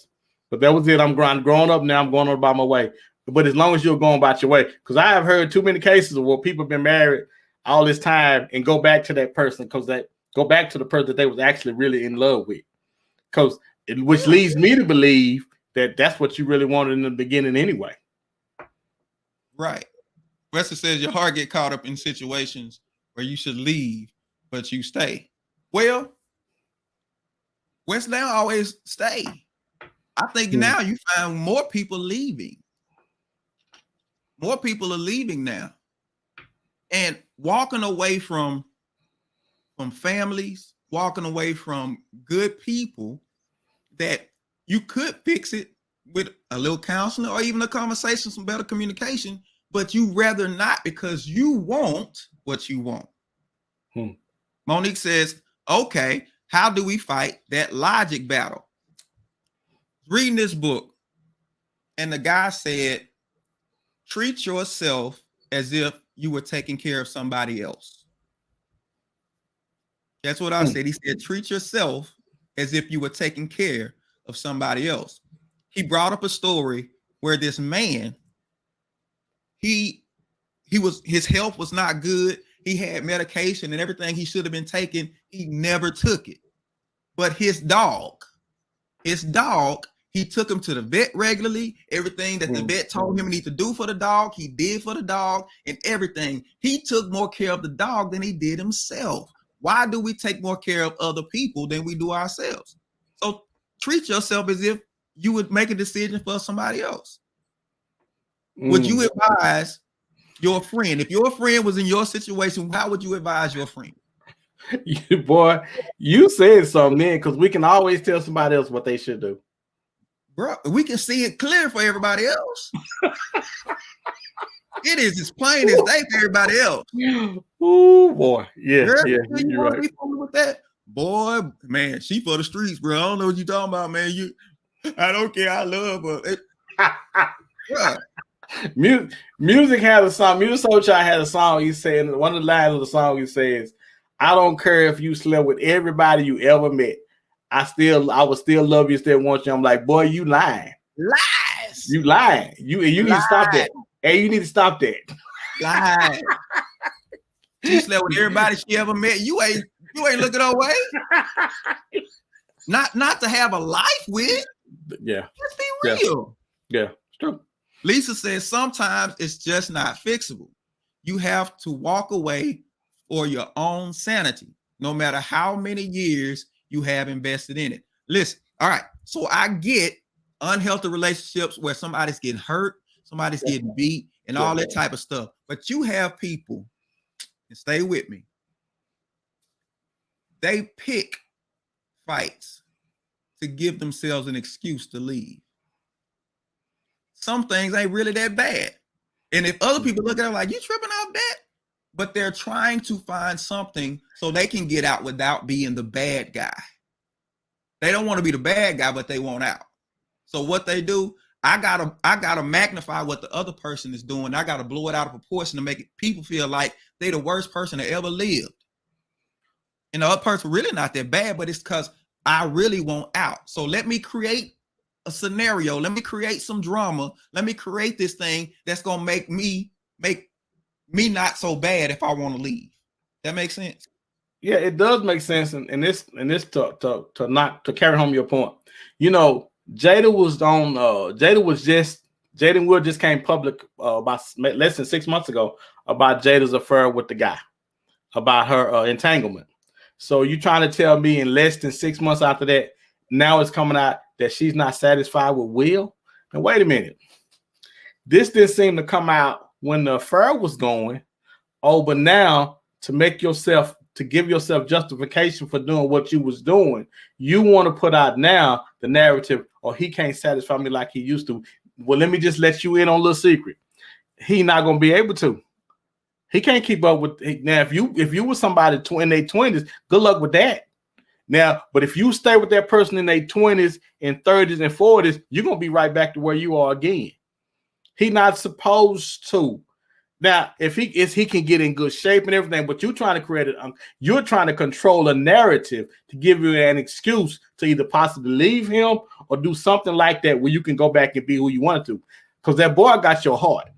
was it. I'm growing up now. I'm going on about my way. But as long as you're going about your way, because I have heard too many cases where people have been married all this time and go back to that person go back to the person that they was actually really in love with. Which leads me to believe that that's what you really wanted in the beginning anyway. Right. Wesley says your heart get caught up in situations where you should leave, but you stay. Well, Wesley always stay. I think now you find more people leaving. More people are leaving now. And walking away from families, walking away from good people that you could fix it with a little counseling or even a conversation, some better communication, but you rather not because you want what you want. Monique says, okay, how do we fight that logic battle? Reading this book, and the guy said, treat yourself as if you were taking care of somebody else. That's what I said. He said, treat yourself as if you were taking care of somebody else. He brought up a story where this man, his health was not good. He had medication and everything he should have been taking. He never took it. But his dog, he took him to the vet regularly. Everything that the vet told him he needed to do for the dog, he did for the dog, and everything. He took more care of the dog than he did himself. Why do we take more care of other people than we do ourselves? So treat yourself as if you would make a decision for somebody else. Would you advise your friend? If your friend was in your situation, how would you advise your friend? Boy, you said something then, because we can always tell somebody else what they should do. Bro, we can see it clear for everybody else. It is as plain as day for everybody else. Oh boy, yeah, you're right. With that, boy, man, she for the streets, bro. I don't know what you talking about, man. I don't care. I love her. Music had a song. Music Soulchild had a song. He said one of the lines of the song. He says, "I don't care if you slept with everybody you ever met. I would still love you, still want you." I'm like, boy, you lying. Lies. You lying. You need to stop that. Hey, you need to stop that. Lies. She slept with everybody she ever met. You ain't looking her way. Not to have a life with. Yeah. Let's be real. Yeah, it's true. Lisa says sometimes it's just not fixable. You have to walk away for your own sanity, no matter how many years you have invested in it. Listen, all right. So I get unhealthy relationships where somebody's getting hurt, somebody's getting beat, and all that type of stuff. But you have people, and stay with me, they pick fights to give themselves an excuse to leave. Some things ain't really that bad. And if other people look at it like, you tripping off that? But they're trying to find something so they can get out without being the bad guy. They don't want to be the bad guy, but they want out. So what they do, I gotta magnify what the other person is doing. I gotta blow it out of proportion to make people feel like they the worst person that ever lived. And the other person really not that bad, but it's because I really want out. So let me create a scenario. Let me create some drama. Let me create this thing that's gonna make me not so bad if I want to leave. That makes sense. Yeah, it does make sense. And this to carry home your point. You know, Jada and Will just came public about less than 6 months ago about Jada's affair with the guy, about her entanglement. So you trying to tell me in less than 6 months after that, now it's coming out that she's not satisfied with Will? And wait a minute. This didn't seem to come out when the affair was going. Oh, but now to give yourself justification for doing what you was doing, you want to put out now the narrative, or he can't satisfy me like he used to. Well, let me just let you in on a little secret. He not going to be able to. He can't keep up with now. If you were somebody in their 20s, good luck with that. Now, but if you stay with that person in their 20s and 30s and 40s, you're gonna be right back to where you are again. He not supposed to. Now, if he can get in good shape and everything, but you're trying to create you're trying to control a narrative to give you an excuse to either possibly leave him or do something like that where you can go back and be who you want to. Because that boy got your heart.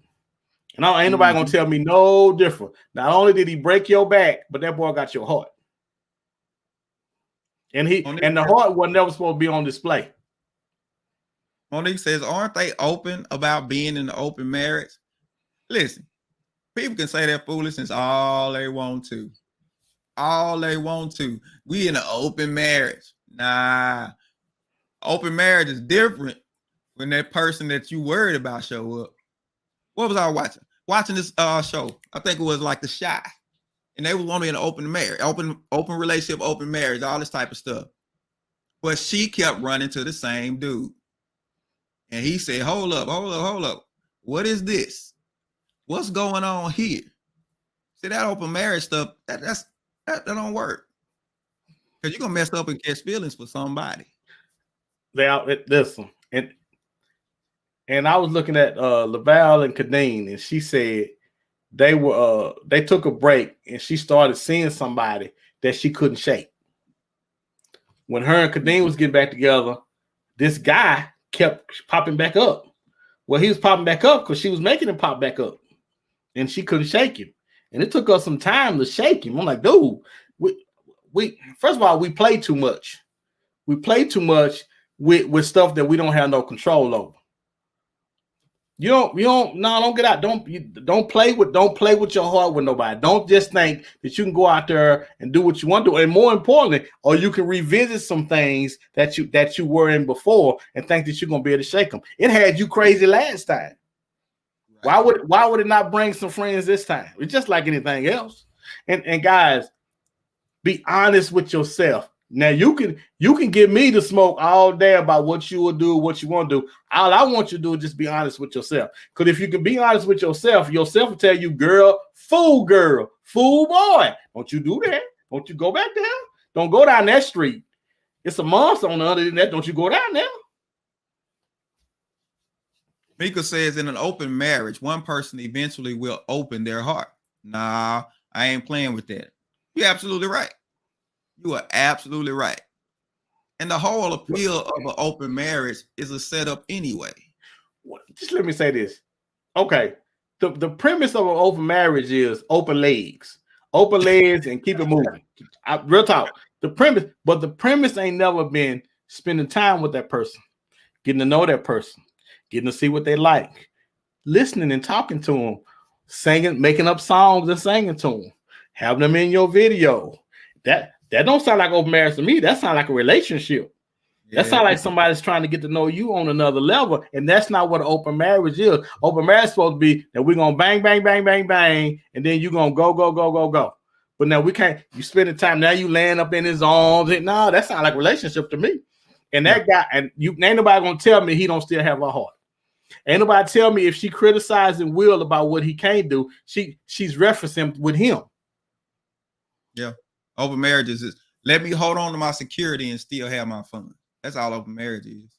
And ain't nobody gonna tell me no different. Not only did he break your back, but that boy got your heart. And the heart was never supposed to be on display. Monique says, aren't they open about being in an open marriage? Listen, people can say that foolishness all they want to. All they want to. We in an open marriage. Nah. Open marriage is different when that person that you worried about show up. What was I watching? Watching this show. I think it was like The Shy. And they was only in an open marriage, open relationship, open marriage, all this type of stuff. But she kept running to the same dude. And he said, hold up. What is this? What's going on here? See, that open marriage stuff, that don't work. Because you're going to mess up and catch feelings for somebody. Listen, and I was looking at Laval and Kadeen, and she said they took a break and she started seeing somebody that she couldn't shake. When her and Kadeen was getting back together, this guy kept popping back up. Well, he was popping back up because she was making him pop back up, and she couldn't shake him. And it took us some time to shake him. I'm like, dude, we first of all, we play too much. We play too much with stuff that we don't have no control over. Don't get out. Don't play with your heart with nobody. Don't just think that you can go out there and do what you want to do. And more importantly, or you can revisit some things that you were in before and think that you're gonna be able to shake them. It had you crazy last time. Right. Why would it not bring some friends this time? It's just like anything else. And guys, be honest with yourself. Now you can give me the smoke all day about what you will do, what you want to do. All I want you to do is just be honest with yourself. Because if you can be honest with yourself will tell you, girl, fool boy. Don't you do that. Don't you go back there. Don't go down that street. It's a monster on the other end of that. Don't you go down there. Mika says, in an open marriage, one person eventually will open their heart. Nah, I ain't playing with that. You're absolutely right. You are absolutely right. And the whole appeal of an open marriage is a setup anyway. Just let me say this. Okay. The premise of an open marriage is open legs and keep it moving. Real talk. The premise ain't never been spending time with that person, getting to know that person, getting to see what they like, listening and talking to them, singing, making up songs and singing to them, having them in your video. That don't sound like open marriage to me. That sounds like a relationship. Yeah. That sounds like somebody's trying to get to know you on another level. And that's not what an open marriage is. Open marriage is supposed to be that we're going to bang, bang, bang, bang, bang. And then you're going to go. But now we can't. You spending time. Now you laying up in his arms. No, that sounds like a relationship to me. And that guy, and you ain't nobody going to tell me he don't still have a heart. Ain't nobody tell me if she criticizing Will about what he can't do, she's referencing with him. Yeah. Open marriages is let me hold on to my security and still have my fun. That's all open marriage is.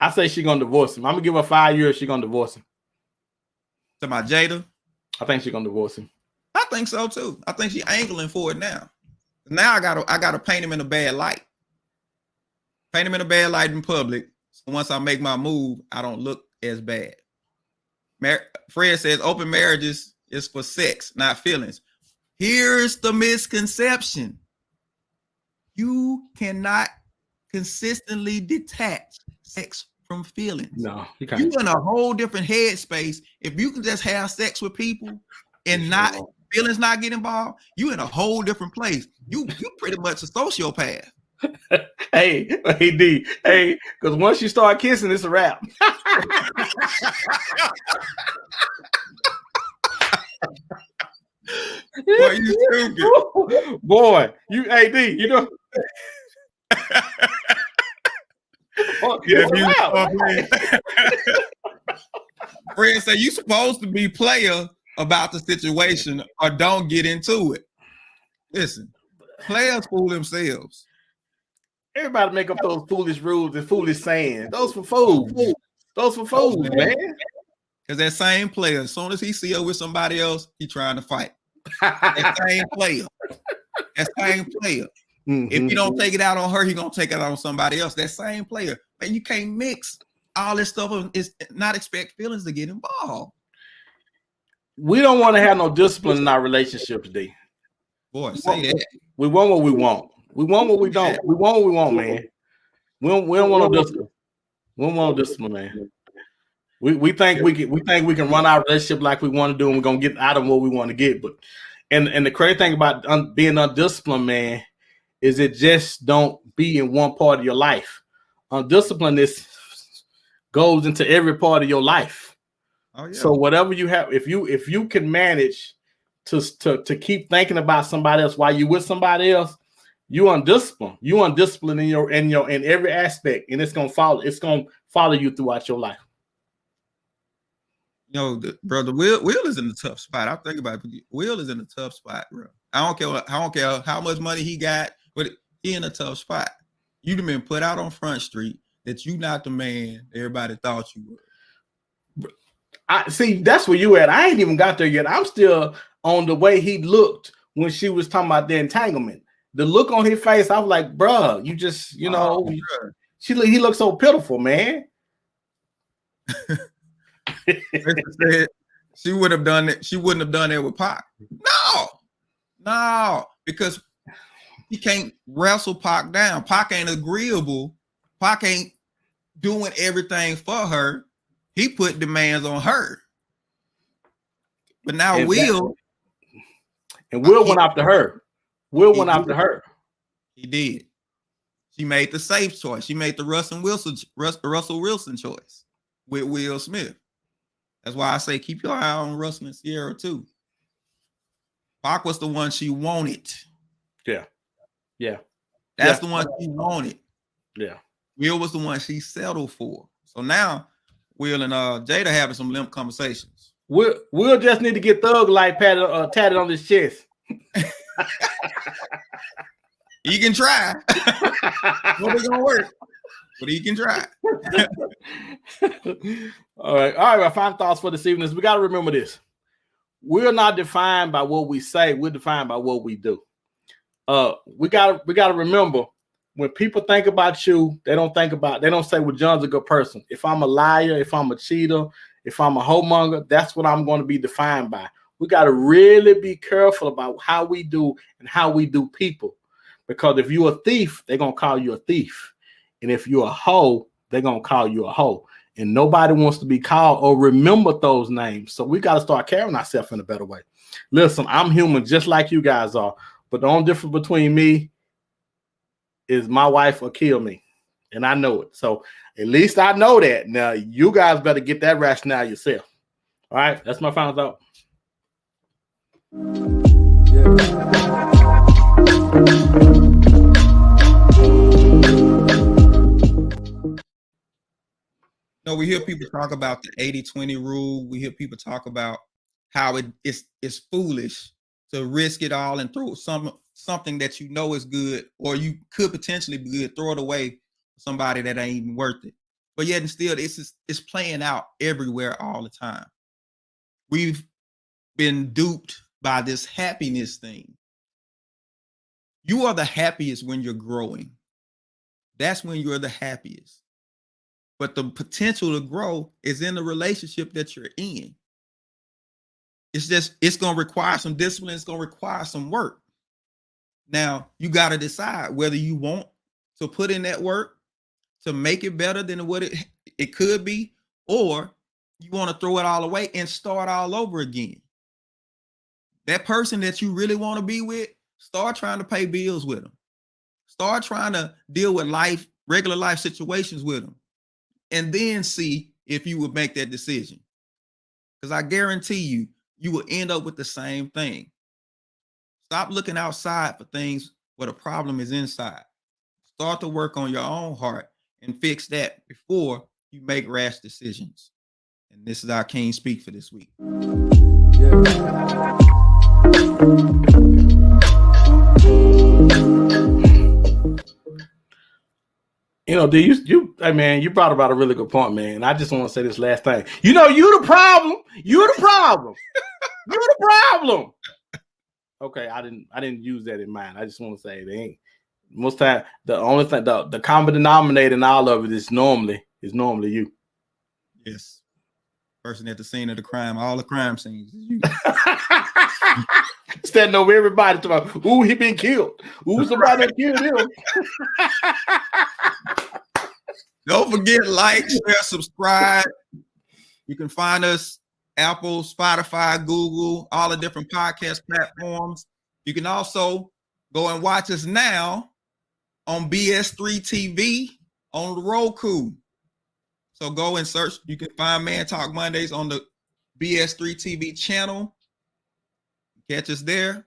I say she's gonna divorce him. I'm gonna give her 5 years. She's gonna divorce him. To my Jada, I think she's gonna divorce him. I think so too. I think she's angling for it now. Now I gotta paint him in a bad light. Paint him in a bad light in public. So once I make my move, I don't look as bad. Fred says open marriages is for sex, not feelings. Here's the misconception. You cannot consistently detach sex from feelings. No, you can't. You're in a whole different headspace. If you can just have sex with people and not feelings not get involved, you in a whole different place. You pretty much a sociopath. Hey, D. Hey, because once you start kissing, it's a wrap. Boy, you stupid. Boy, you AD, you know. Fred say you supposed to be player about the situation or don't get into it. Listen, players fool themselves. Everybody make up those foolish rules and foolish sayings. Those for fools. Those for fools, man. Because that same player, as soon as he see her with somebody else, he trying to fight. That same player. That same player. Mm-hmm. If you don't take it out on her, he gonna take it out on somebody else. That same player. Man, you can't mix all this stuff and is not expect feelings to get involved. We don't want to have no discipline in our relationships, D. Boy, say that. We want what we want. We want what we don't. We want what we want, man. We don't want no discipline. We don't want no discipline, man. We think we can run our relationship like we want to do, and we're gonna get out of what we want to get. But and the crazy thing about being undisciplined, man, is it just don't be in one part of your life. Undisciplined goes into every part of your life. Oh, yeah. So whatever you have, if you can manage to keep thinking about somebody else while you with somebody else, you undisciplined. You undisciplined in every aspect, and it's gonna follow you throughout your life. You know, brother, Will is in the tough spot. I think about it. Will is in the tough spot, bro. I don't care how much money he got, but he in a tough spot. You've been put out on Front Street that you not the man everybody thought you were. I see. That's where you at. I ain't even got there yet. I'm still on the way he looked when she was talking about the entanglement. The look on his face, I was like, bruh, you just, you know, he looks so pitiful, man. She would have done it. She wouldn't have done it with Pac. No, because he can't wrestle Pac down. Pac ain't agreeable. Pac ain't doing everything for her. He put demands on her. But now Will went after her. Will went after her. He did. She made the safe choice. She made the Russell Wilson choice with Will Smith. That's why I say keep your eye on Russell and Sierra too. Pac was the one she wanted. Yeah. That's the one she wanted. Yeah. Will was the one she settled for. So now Will and Jada having some limp conversations. Will just need to get Thug Life tatted on his chest. He can try. What is gonna work? But he can try. All right. My final thoughts for this evening is we got to remember this. We're not defined by what we say. We're defined by what we do. We got to remember when people think about you, they don't say, well, John's a good person. If I'm a liar, if I'm a cheater, if I'm a homemonger, that's what I'm going to be defined by. We got to really be careful about how we do and how we do people. Because if you're a thief, they're going to call you a thief. And if you're a hoe, they're going to call you a hoe. And nobody wants to be called or remember those names. So we got to start carrying ourselves in a better way. Listen, I'm human just like you guys are. But the only difference between me is my wife will kill me. And I know it. So at least I know that. Now, you guys better get that rationale yourself. All right? That's my final thought. No, we hear people talk about the 80-20 rule. We hear people talk about how it's foolish to risk it all and throw something that you know is good or you could potentially be good, throw it away for somebody that ain't even worth it. But yet and still, it's playing out everywhere all the time. We've been duped by this happiness thing. You are the happiest when you're growing. That's when you're the happiest. But the potential to grow is in the relationship that you're in. It's going to require some discipline. It's going to require some work. Now, you got to decide whether you want to put in that work to make it better than what it could be, or you want to throw it all away and start all over again. That person that you really want to be with, start trying to pay bills with them. Start trying to deal with regular life situations with them. And then see if you would make that decision. Because I guarantee you will end up with the same thing. Stop looking outside for things where the problem is inside. Start to work on your own heart and fix that before you make rash decisions. And this is our King Speak for this week. You know, hey man, you brought about a really good point, man. I just want to say this last thing. You know, you the problem. You the problem. You the problem. Okay, I didn't use that in mind. I just want to say they ain't most time the only thing the common denominator in all of it is normally you. Yes. Person at the scene of the crime, all the crime scenes is you. Standing over everybody talking about, ooh, he been killed. Ooh, somebody killed him. Don't forget, like, share, subscribe. You can find us Apple, Spotify, Google, all the different podcast platforms. You can also go and watch us now on BS3 TV on the Roku. So go and search. You can find Man Talk Mondays on the BS3 TV channel. Catch us there.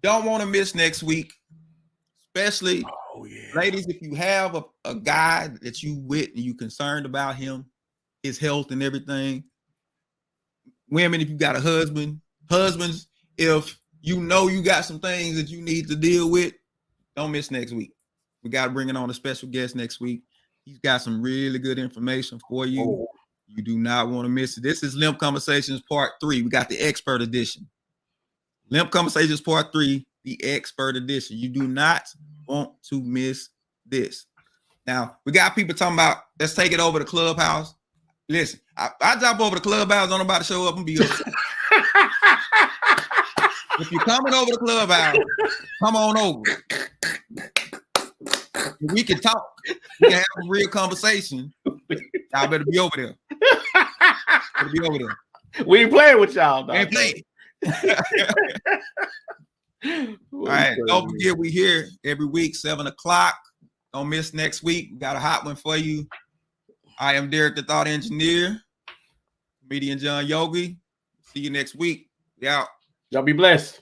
Don't want to miss next week, especially ladies, if you have a guy that you with and you concerned about him, his health and everything. Women, if you got a husband, husbands, if you know you got some things that you need to deal with, don't miss next week. We got to bring it on a special guest next week. He's got some really good information for you. Oh. You do not want to miss it. This is Limp Conversations Part 3. We got the expert edition. Limp Conversations Part 3, the expert edition. You do not want to miss this. Now, we got people talking about, let's take it over to Clubhouse. Listen, I jump over to Clubhouse, I'm about to show up and be upset. If you're coming over to Clubhouse, come on over. We can talk. We can have a real conversation. Y'all better be over there. Better be over there. We ain't playing with y'all, dog. Ain't playing. All right. Don't forget, we here every week, 7 o'clock. Don't miss next week. We got a hot one for you. I am Derek, the Thought Engineer. Comedian John Yogi. See you next week. We out. Y'all be blessed.